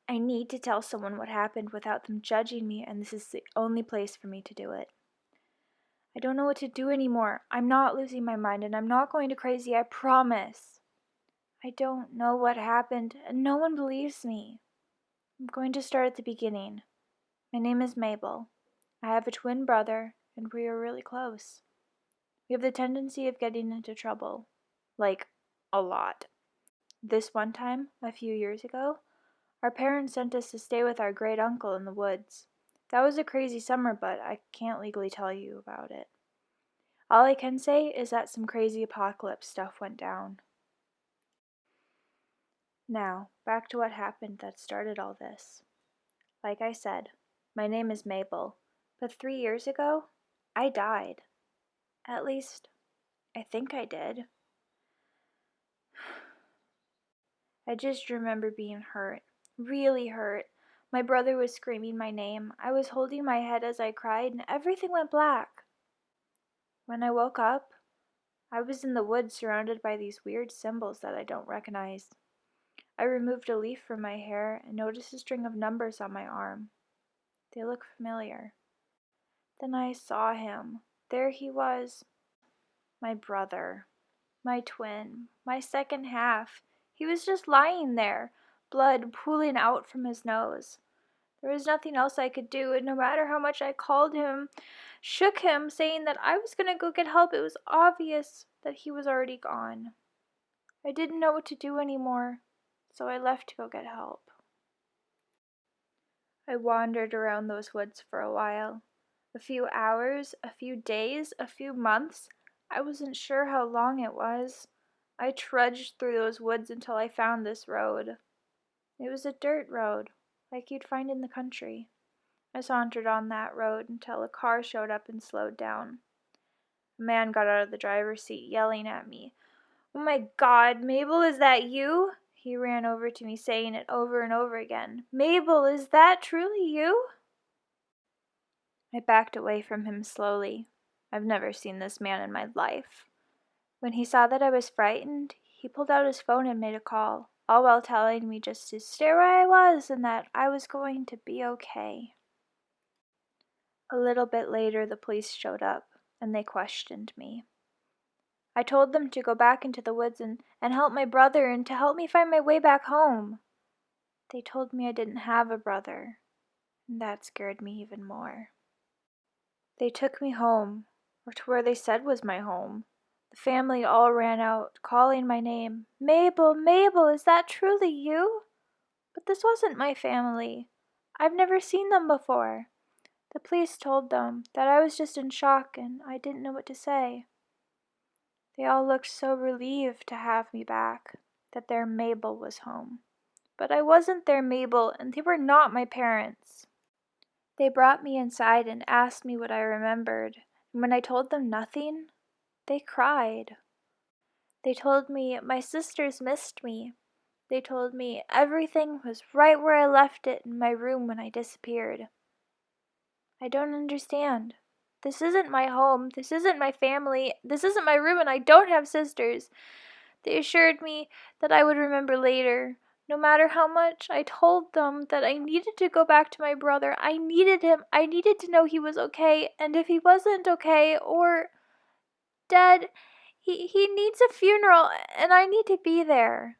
I need to tell someone what happened without them judging me, and this is the only place for me to do it. I don't know what to do anymore. I'm not losing my mind, and I'm not going to crazy, I promise. I don't know what happened, and no one believes me. I'm going to start at the beginning. My name is Mabel. I have a twin brother, and we are really close. We have the tendency of getting into trouble. Like, a lot. This one time, a few years ago, our parents sent us to stay with our great uncle in the woods. That was a crazy summer, but I can't legally tell you about it. All I can say is that some crazy apocalypse stuff went down. Now, back to what happened that started all this. Like I said, my name is Mabel, but 3 years ago, I died. At least, I think I did. I just remember being hurt, really hurt. My brother was screaming my name. I was holding my head as I cried, and everything went black. When I woke up, I was in the woods surrounded by these weird symbols that I don't recognize. I removed a leaf from my hair and noticed a string of numbers on my arm. They look familiar. Then I saw him. There he was. My brother. My twin. My second half. He was just lying there, blood pooling out from his nose. There was nothing else I could do, and no matter how much I called him, shook him, saying that I was going to go get help, it was obvious that he was already gone. I didn't know what to do anymore, so I left to go get help. I wandered around those woods for a while. A few hours, a few days, a few months. I wasn't sure how long it was. I trudged through those woods until I found this road. It was a dirt road, like you'd find in the country. I sauntered on that road until a car showed up and slowed down. A man got out of the driver's seat, yelling at me. "Oh my God, Mabel, is that you?" He ran over to me, saying it over and over again. "Mabel, is that truly you?" I backed away from him slowly. I've never seen this man in my life. When he saw that I was frightened, he pulled out his phone and made a call, all while telling me just to stay where I was and that I was going to be okay. A little bit later, the police showed up, and they questioned me. I told them to go back into the woods and help my brother and to help me find my way back home. They told me I didn't have a brother, and that scared me even more. They took me home, or to where they said was my home. The family all ran out, calling my name. "Mabel, Mabel, is that truly you?" But this wasn't my family. I've never seen them before. The police told them that I was just in shock and I didn't know what to say. They all looked so relieved to have me back, that their Mabel was home. But I wasn't their Mabel, and they were not my parents. They brought me inside and asked me what I remembered, and when I told them nothing, they cried. They told me my sisters missed me. They told me everything was right where I left it in my room when I disappeared. I don't understand. This isn't my home. This isn't my family. This isn't my room, and I don't have sisters. They assured me that I would remember later. No matter how much I told them that I needed to go back to my brother, I needed him. I needed to know he was okay, and if he wasn't okay or dead, he needs a funeral, and I need to be there.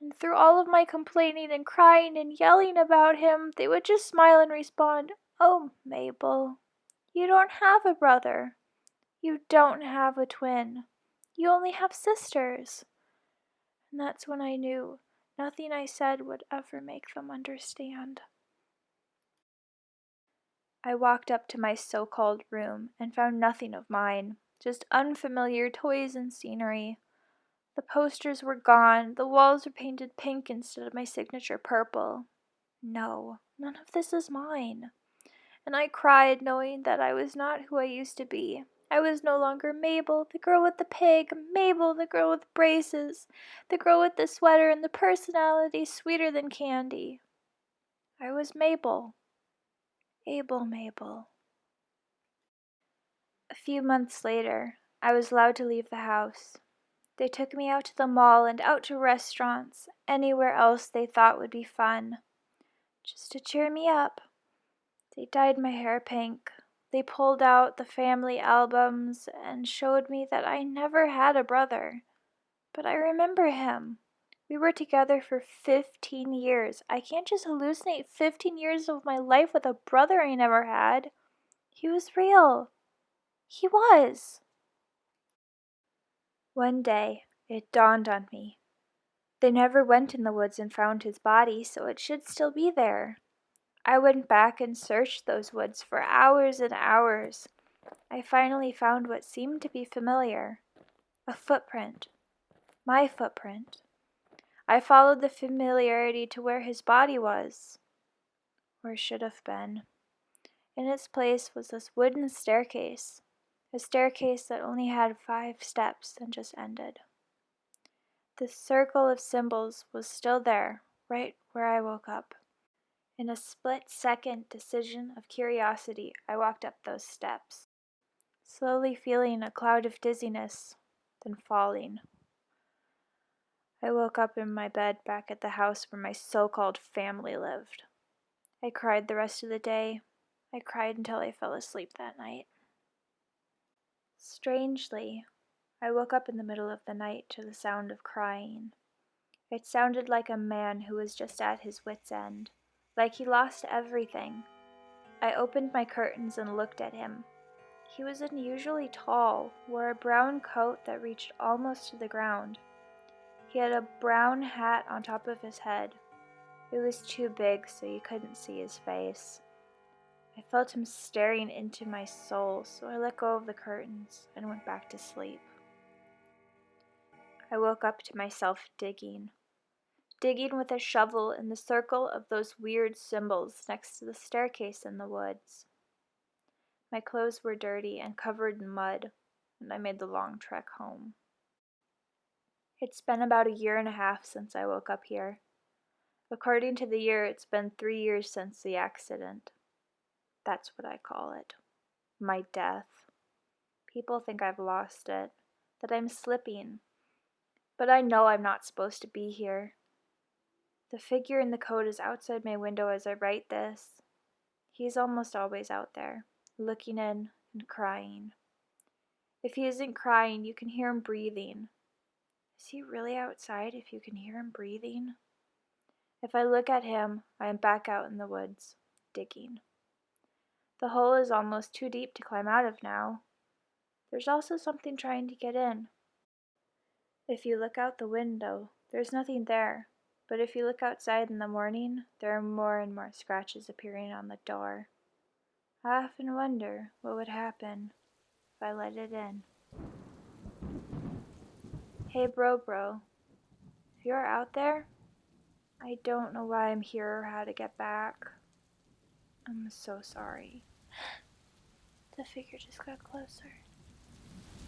And through all of my complaining and crying and yelling about him, they would just smile and respond, "Oh, Mabel, you don't have a brother. You don't have a twin. You only have sisters." And that's when I knew nothing I said would ever make them understand. I walked up to my so-called room and found nothing of mine, just unfamiliar toys and scenery. The posters were gone, the walls were painted pink instead of my signature purple. No, none of this is mine. And I cried knowing that I was not who I used to be. I was no longer Mabel, the girl with the pig, Mabel, the girl with braces, the girl with the sweater and the personality sweeter than candy. I was Mabel. Mabel. A few months later, I was allowed to leave the house. They took me out to the mall and out to restaurants, anywhere else they thought would be fun, just to cheer me up. They dyed my hair pink. They pulled out the family albums and showed me that I never had a brother. But I remember him. We were together for 15 years. I can't just hallucinate 15 years of my life with a brother I never had. He was real. He was. One day, it dawned on me. They never went in the woods and found his body, so it should still be there. I went back and searched those woods for hours and hours. I finally found what seemed to be familiar. A footprint. My footprint. I followed the familiarity to where his body was. Or should have been. In its place was this wooden staircase. A staircase that only had 5 steps and just ended. The circle of symbols was still there, right where I woke up. In a split-second decision of curiosity, I walked up those steps, slowly feeling a cloud of dizziness, then falling. I woke up in my bed back at the house where my so-called family lived. I cried the rest of the day. I cried until I fell asleep that night. Strangely, I woke up in the middle of the night to the sound of crying. It sounded like a man who was just at his wit's end, like he lost everything. I opened my curtains and looked at him. He was unusually tall, wore a brown coat that reached almost to the ground. He had a brown hat on top of his head. It was too big so you couldn't see his face. I felt him staring into my soul, so I let go of the curtains and went back to sleep. I woke up to myself digging with a shovel in the circle of those weird symbols next to the staircase in the woods. My clothes were dirty and covered in mud, and I made the long trek home. It's been about 1.5 years since I woke up here. According to the year, it's been 3 years since the accident. That's what I call it. My death. People think I've lost it, that I'm slipping. But I know I'm not supposed to be here. The figure in the coat is outside my window as I write this. He's almost always out there, looking in and crying. If he isn't crying, you can hear him breathing. Is he really outside if you can hear him breathing? If I look at him, I am back out in the woods, digging. The hole is almost too deep to climb out of now. There's also something trying to get in. If you look out the window, there's nothing there. But if you look outside in the morning, there are more and more scratches appearing on the door. I often wonder what would happen if I let it in. Hey bro, if you're out there, I don't know why I'm here or how to get back. I'm so sorry. The figure just got closer.